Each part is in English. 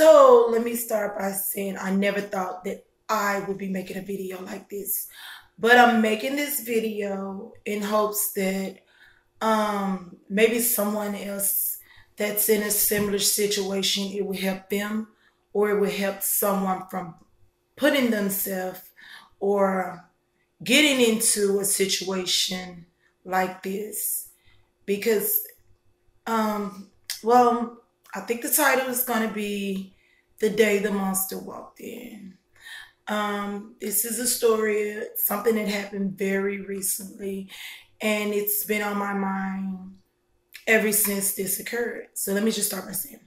So let me start by saying I never thought that I would be making a video like this, but I'm making this video in hopes that maybe someone else that's in a similar situation, it will help them, or it will help someone from putting themselves or getting into a situation like this. Because um well, I think the title is going to be The Day the Monster Walked In. This is a story, something that happened very recently, and it's been on my mind ever since this occurred. So let me just start by saying,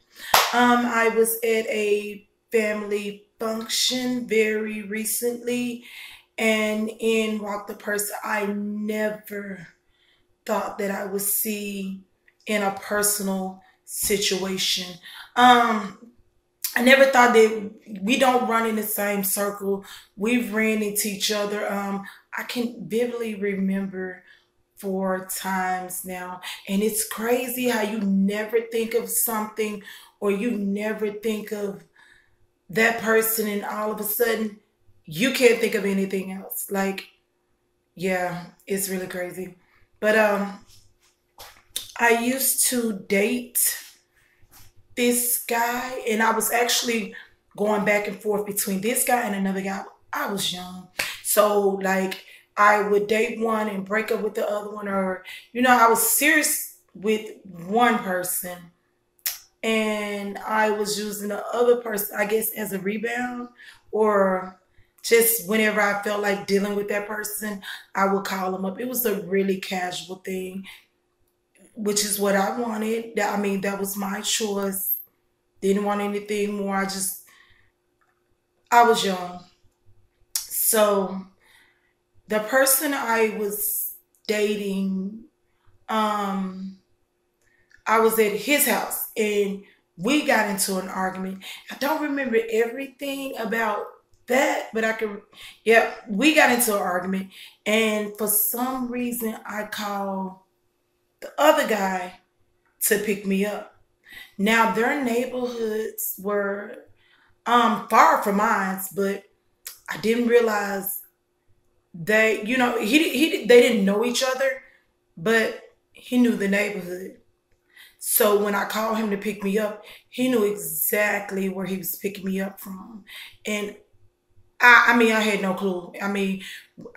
I was at a family function very recently, and in walked the person I never thought that I would see in a personal situation. I never thought that we don't run in the same circle. We've ran into each other. I can vividly remember 4 times now. And it's crazy how you never think of something, or you never think of that person, and all of a sudden you can't think of anything else. Like, yeah, it's really crazy. But I used to date this guy, and I was actually going back and forth between this guy and another guy. I was young. So like I would date one and break up with the other one, or I was serious with one person and I was using the other person, I guess, as a rebound, or just whenever I felt like dealing with that person, I would call them up. It was a really casual thing, which is what I wanted. I mean, that was my choice. Didn't want anything more. I was young. So the person I was dating, I was at his house and we got into an argument. I don't remember everything about that, but yeah, we got into an argument. And for some reason, I called the other guy to pick me up. Now, their neighborhoods were far from mine, but I didn't realize they didn't know each other, but he knew the neighborhood. So when I called him to pick me up, he knew exactly where he was picking me up from. And I mean, I had no clue. I mean,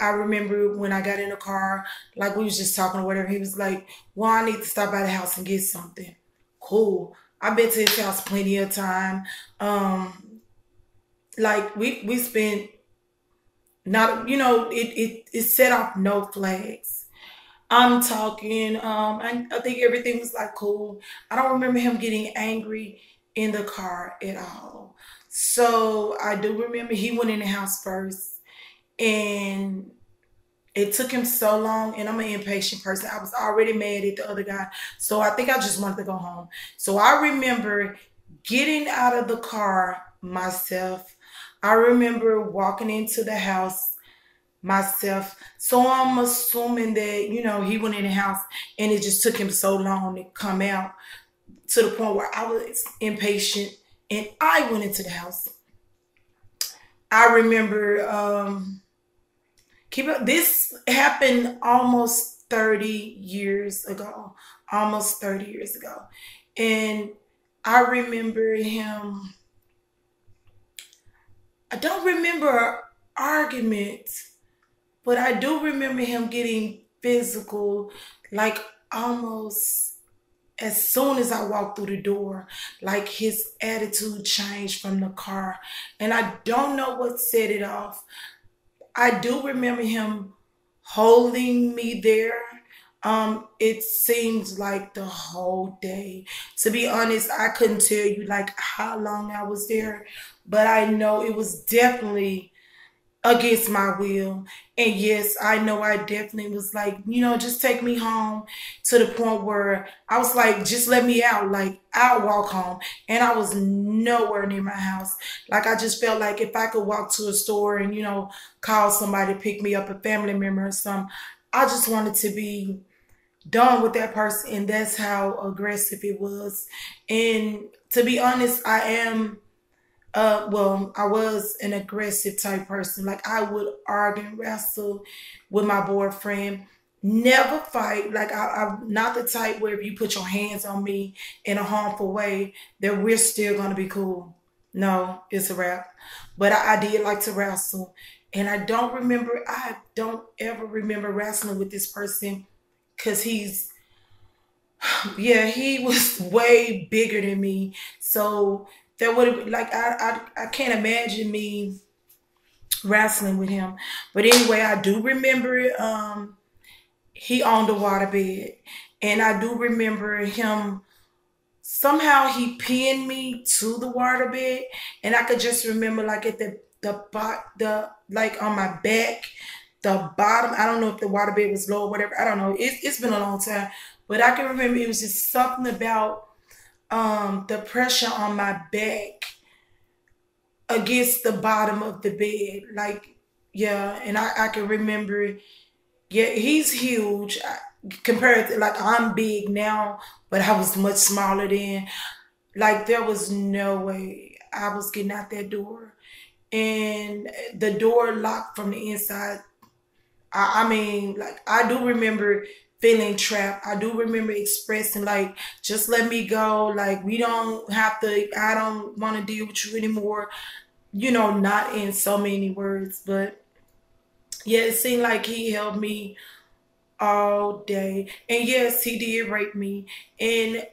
I remember when I got in the car, like we was just talking or whatever, he was like, well, I need to stop by the house and get something. Cool. I've been to his house plenty of time. Like we spent not, it set off no flags. I'm talking, I think everything was like cool. I don't remember him getting angry in the car at all. So I do remember he went in the house first, and it took him so long, and I'm an impatient person. I was already mad at the other guy. So I think I just wanted to go home. So I remember getting out of the car myself. I remember walking into the house myself. So I'm assuming that, he went in the house and it just took him so long to come out, to the point where I was impatient and I went into the house. I remember this happened almost 30 years ago. Almost 30 years ago. And I remember him. I don't remember an argument, but I do remember him getting physical, like almost as soon as I walked through the door. Like his attitude changed from the car. And I don't know what set it off. I do remember him holding me there. It seemed like the whole day. To be honest, I couldn't tell you like how long I was there, but I know it was definitely against my will. And yes, I know I definitely was like, just take me home, to the point where I was like, just let me out. Like, I'll walk home. And I was nowhere near my house. Like, I just felt like if I could walk to a store and, call somebody to pick me up, a family member or something, I just wanted to be done with that person. And that's how aggressive it was. And to be honest, I am well, I was an aggressive type person. Like I would argue and wrestle with my boyfriend. Never fight. Like I'm not the type where if you put your hands on me in a harmful way, that we're still gonna be cool. No, it's a wrap. But I did like to wrestle. And I don't ever remember wrestling with this person because yeah, he was way bigger than me. So that would have like I can't imagine me wrestling with him. But anyway, I do remember he owned a waterbed. And I do remember him somehow he pinned me to the waterbed. And I could just remember like at the like on my back, the bottom. I don't know if the waterbed was low or whatever. I don't know. It's been a long time. But I can remember it was just something about the pressure on my back against the bottom of the bed. Like, yeah, and I can remember, yeah, he's huge compared to, like, I'm big now, but I was much smaller then. Like, there was no way I was getting out that door. And the door locked from the inside. I mean, like, I do remember feeling trapped. I do remember expressing, like, just let me go. Like, we don't have to, I don't want to deal with you anymore. You know, not in so many words, but yeah, it seemed like he held me all day. And yes, he did rape me. And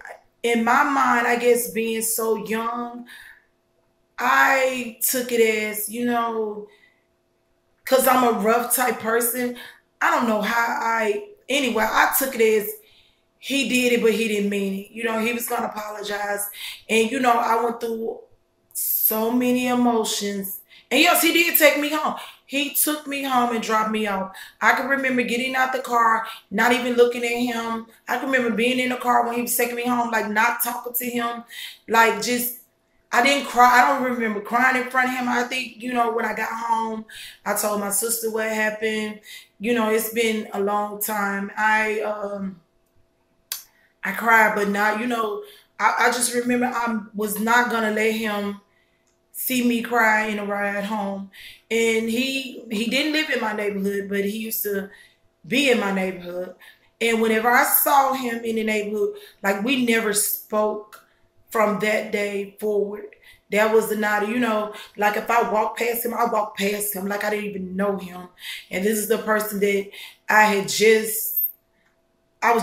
in my mind, I guess being so young, I took it as, you know, because I'm a rough type person. I don't know how anyway, I took it as he did it, but he didn't mean it. You know, he was going to apologize. And, you know, I went through so many emotions. And yes, he did take me home. He took me home and dropped me off. I can remember getting out the car, not even looking at him. I can remember being in the car when he was taking me home, like not talking to him. Like just, I didn't cry. I don't remember crying in front of him. I think, you know, when I got home, I told my sister what happened. You know, it's been a long time. I cried, but not, you know, I just remember I was not going to let him see me cry in a ride home. And he didn't live in my neighborhood, but he used to be in my neighborhood. And whenever I saw him in the neighborhood, like we never spoke from that day forward. That was the night, you know, like if I walked past him, I walked past him like I didn't even know him. And this is the person that I was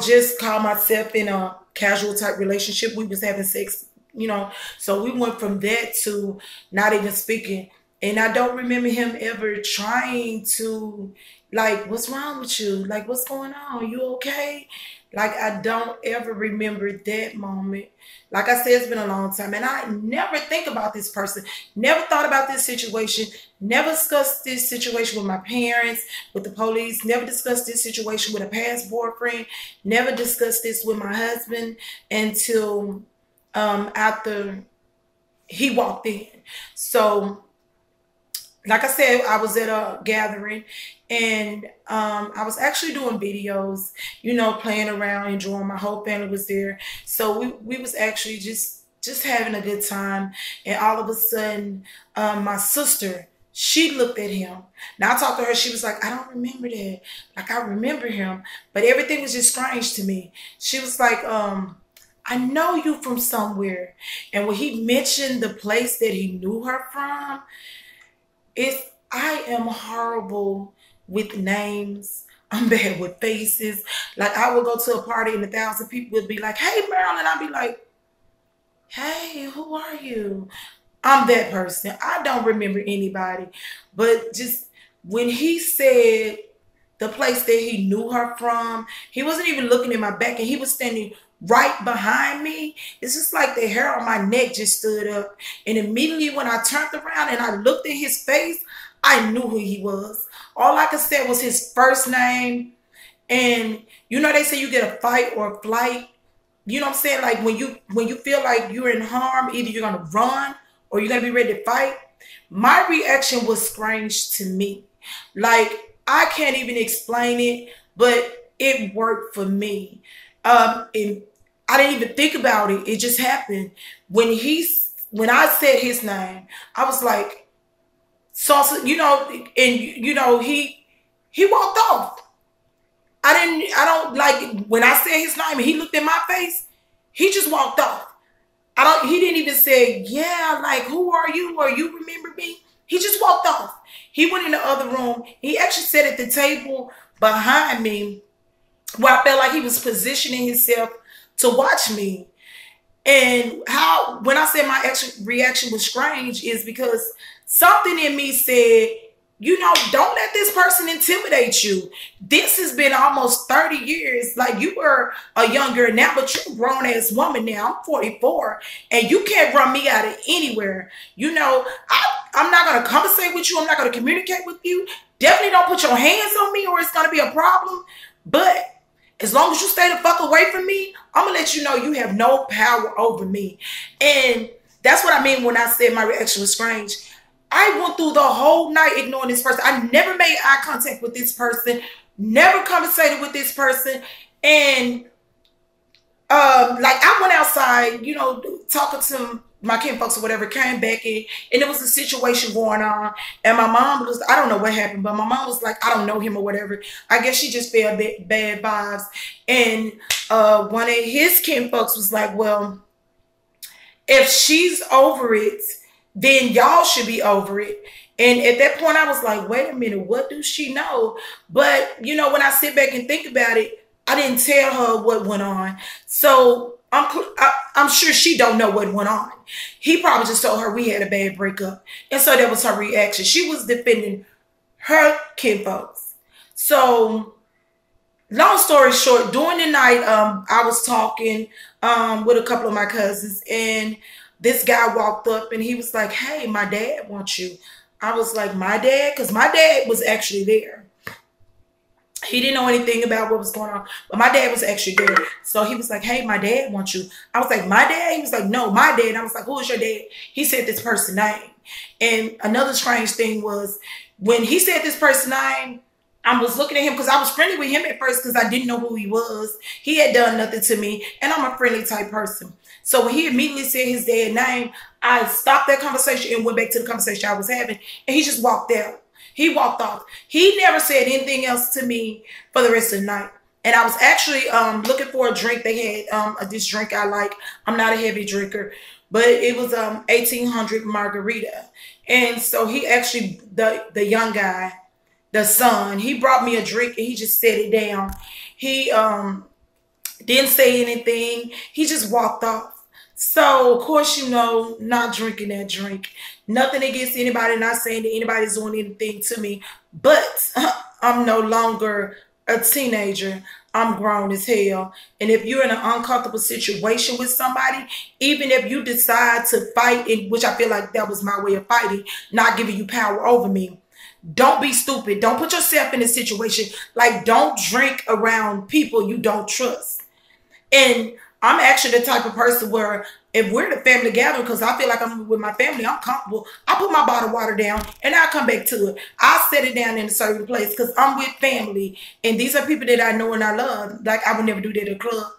just called myself in a casual type relationship. We was having sex, you know. So we went from that to not even speaking. And I don't remember him ever trying to, like, what's wrong with you? Like, what's going on? You okay? Like, I don't ever remember that moment. Like I said, it's been a long time. And I never think about this person. Never thought about this situation. Never discussed this situation with my parents, with the police. Never discussed this situation with a past boyfriend. Never discussed this with my husband until after he walked in. So, like I said, I was at a gathering and I was actually doing videos, you know, playing around, enjoying. My whole family was there. So we was actually just having a good time. And all of a sudden, my sister, she looked at him. Now I talked to her, she was like, I don't remember that. Like I remember him, but everything was just strange to me. She was like, I know you from somewhere. And when he mentioned the place that he knew her from, I am horrible with names. I'm bad with faces. Like I would go to a party and 1,000 people would be like, hey, Marilyn. I'd be like, hey, who are you? I'm that person. I don't remember anybody. But just when he said the place that he knew her from, he wasn't even looking at my back and he was standing right behind me. It's just like the hair on my neck just stood up. And immediately when I turned around and I looked at his face, I knew who he was. All I could say was his first name. And you know, they say you get a fight or a flight. You know what I'm saying? Like when you feel like you're in harm, either you're gonna run or you're gonna be ready to fight. My reaction was strange to me. Like I can't even explain it, but it worked for me. And I didn't even think about it. It just happened. When he when I said his name, I was like, Sauce, you know, and you know, he walked off. I don't like when I said his name and he looked at my face, he just walked off. He didn't even say, yeah, like, who are you? Or you remember me? He just walked off. He went in the other room. He actually sat at the table behind me where I felt like he was positioning himself to watch me. And when I said my reaction was strange is because something in me said, you know, don't let this person intimidate you. This has been almost 30 years. Like, you were a young girl now, but you're a grown-ass woman now. I'm 44, and you can't run me out of anywhere. You know, I'm not going to conversate with you. I'm not going to communicate with you. Definitely don't put your hands on me or it's going to be a problem. But as long as you stay the fuck away from me, I'm going to let you know you have no power over me. And that's what I mean when I said my reaction was strange. I went through the whole night ignoring this person. I never made eye contact with this person, never conversated with this person. And like, I went outside, you know, talking to my kinfolks or whatever, came back in, and there was a situation going on. And my mom was, I don't know what happened, but my mom was like, I don't know him or whatever. I guess she just felt bad vibes. And one of his kinfolks was like, well, if she's over it, then y'all should be over it. And at that point, I was like, wait a minute, what does she know? But, you know, when I sit back and think about it, I didn't tell her what went on. So I'm sure she don't know what went on. He probably just told her we had a bad breakup. And so that was her reaction. She was defending her kinfolks. So long story short, during the night, I was talking with a couple of my cousins, and this guy walked up and he was like, hey, my dad wants you. I was like, my dad? Because my dad was actually there. He didn't know anything about what was going on, but my dad was actually there. So he was like, hey, my dad wants you. I was like, my dad? He was like, no, my dad. I was like, who is your dad? He said this person's name. And another strange thing was when he said this person's name, I was looking at him because I was friendly with him at first because I didn't know who he was. He had done nothing to me, and I'm a friendly type person. So when he immediately said his dad's name, I stopped that conversation and went back to the conversation I was having, and he just walked out. He walked off. He never said anything else to me for the rest of the night. And I was actually looking for a drink. They had this drink I like. I'm not a heavy drinker, but it was 1800 margarita. And so he actually, the young guy, the son, he brought me a drink and he just set it down. He didn't say anything. He just walked off. So, of course, you know, not drinking that drink. Nothing against anybody, not saying that anybody's doing anything to me. But I'm no longer a teenager. I'm grown as hell. And if you're in an uncomfortable situation with somebody, even if you decide to fight, which I feel like that was my way of fighting, not giving you power over me, don't be stupid. Don't put yourself in a situation. Like, don't drink around people you don't trust. And I'm actually the type of person where if we're the family gathering, because I feel like I'm with my family, I'm comfortable, I put my bottle of water down and I'll come back to it. I'll set it down in a certain place because I'm with family. And these are people that I know and I love. Like, I would never do that at a club.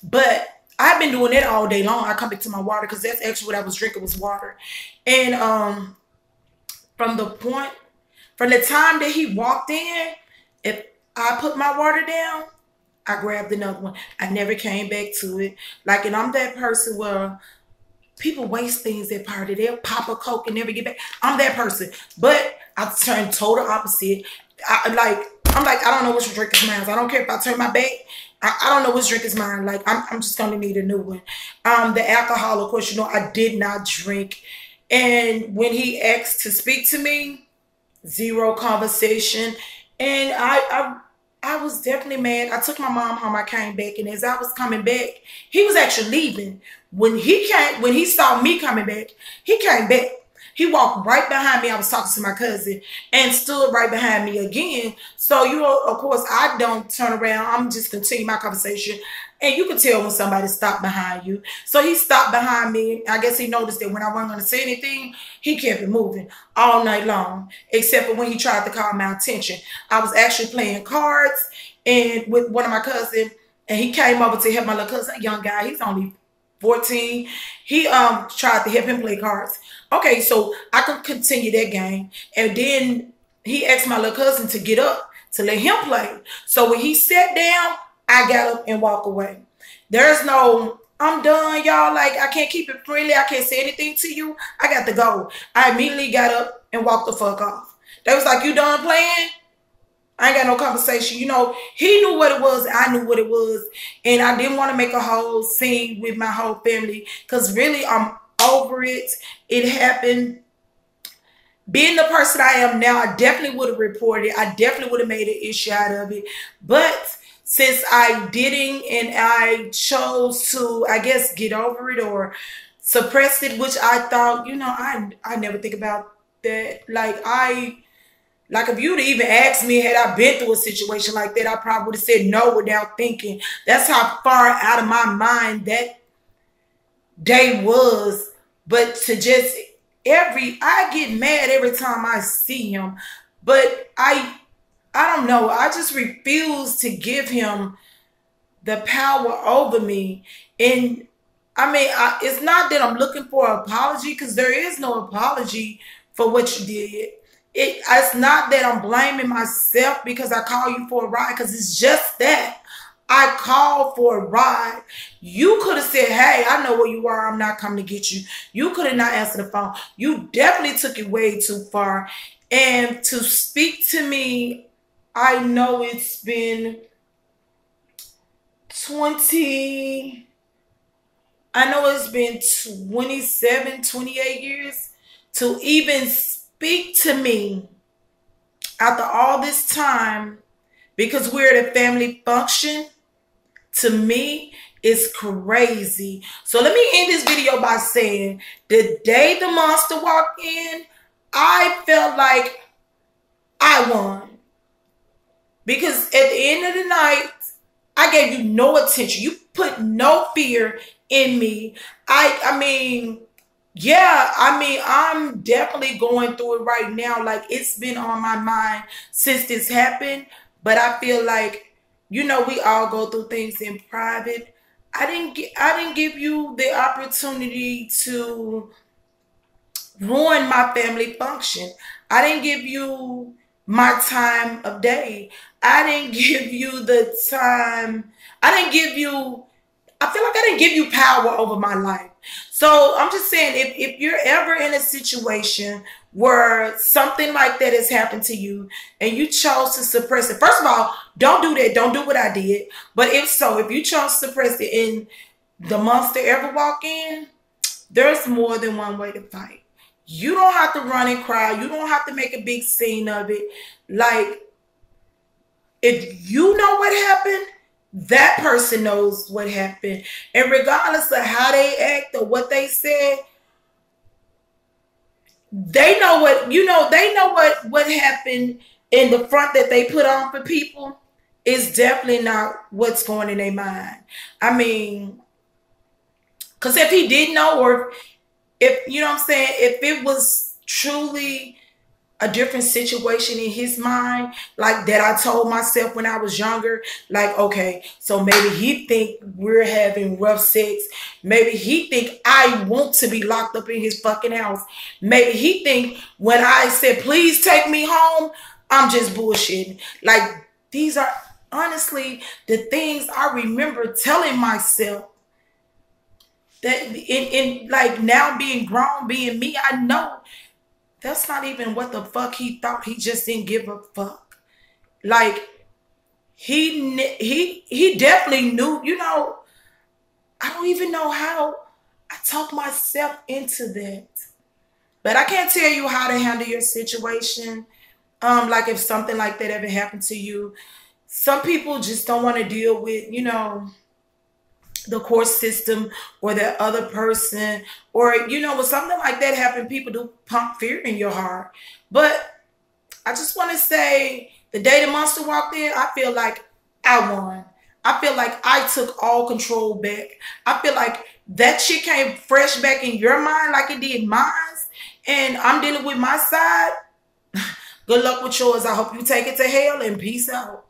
But I've been doing that all day long. I come back to my water because that's actually what I was drinking was water. And from the time that he walked in, if I put my water down, I grabbed another one. I never came back to it. Like, and I'm that person where people waste things at party. They'll pop a Coke and never get back. I'm that person. But I turned total opposite. I'm like, I don't know which drink is mine. I don't care if I turn my back. I don't know which drink is mine. Like, I'm just going to need a new one. The alcohol, of course, you know, I did not drink. And when he asked to speak to me, zero conversation. And I was definitely mad. I took my mom home. I came back, and as I was coming back, he was actually leaving. When he saw me coming back, he came back. He walked right behind me. I was talking to my cousin and stood right behind me again. So, you know, of course, I don't turn around. I'm just continue my conversation. And you can tell when somebody stopped behind you. So he stopped behind me. I guess he noticed that when I wasn't going to say anything, he kept it moving all night long, except for when he tried to call my attention. I was actually playing cards and with one of my cousins, and he came over to help my little cousin, a young guy. He's only 14. He tried to help him play cards. Okay, so I could continue that game. And then he asked my little cousin to get up to let him play. So when he sat down, I got up and walked away. There's no, I'm done, y'all. Like, I can't keep it friendly. I can't say anything to you. I got to go. I immediately got up and walked the fuck off. They was like, you done playing? I ain't got no conversation. You know, he knew what it was. I knew what it was. And I didn't want to make a whole scene with my whole family because really I'm over it. It happened. Being the person I am now, I definitely would have reported it. I definitely would have made an issue out of it. But since I didn't and I chose to, I guess, get over it or suppress it, which I thought, you know, I never think about that. Like if you'd even asked me, had I been through a situation like that, I probably would have said no without thinking. That's how far out of my mind that day was. But to just I get mad every time I see him. But I don't know. I just refuse to give him the power over me. And I mean, it's not that I'm looking for an apology because there is no apology for what you did. It's not that I'm blaming myself because I call you for a ride, because it's just that I called for a ride. You could have said, hey, I know where you are. I'm not coming to get you. You could have not answered the phone. You definitely took it way too far. And to speak to me, I know it's been 27, 28 years to even speak to me after all this time, because we're at a family function, to me is crazy. So let me end this video by saying the day the monster walked in, I felt like I won. Because at the end of the night, I gave you no attention. You put no fear in me. I mean, I'm definitely going through it right now. Like, it's been on my mind since this happened. But I feel like, you know, we all go through things in private. I didn't give you the opportunity to ruin my family function. I didn't give you my time of day. I didn't give you the time. I feel like I didn't give you power over my life. So I'm just saying, if you're ever in a situation where something like that has happened to you and you chose to suppress it, first of all, don't do that. Don't do what I did. But if you chose to suppress it and the monster ever walk in, there's more than one way to fight. You don't have to run and cry. You don't have to make a big scene of it. Like, if you know what happened, that person knows what happened. And regardless of how they act or what they said, they know what happened in the front that they put on for people is definitely not what's going in their mind. I mean, because if he didn't know, or if, you know what I'm saying, if it was truly a different situation in his mind, like that I told myself when I was younger, like, okay, so maybe he think we're having rough sex. Maybe he think I want to be locked up in his fucking house. Maybe he think when I said, please take me home, I'm just bullshitting. Like, these are honestly the things I remember telling myself. That in like, now being grown, being me, I know that's not even what the fuck he thought. He just didn't give a fuck. Like, he definitely knew, you know, I don't even know how I talked myself into that. But I can't tell you how to handle your situation. Like, if something like that ever happened to you, some people just don't want to deal with, you know, the court system or that other person, or, you know, when something like that happened, people do pump fear in your heart. But I just want to say, the day the monster walked in, I feel like I won. I feel like I took all control back. I feel like that shit came fresh back in your mind like it did mine, and I'm dealing with my side. Good luck with yours. I hope you take it to hell, and peace out.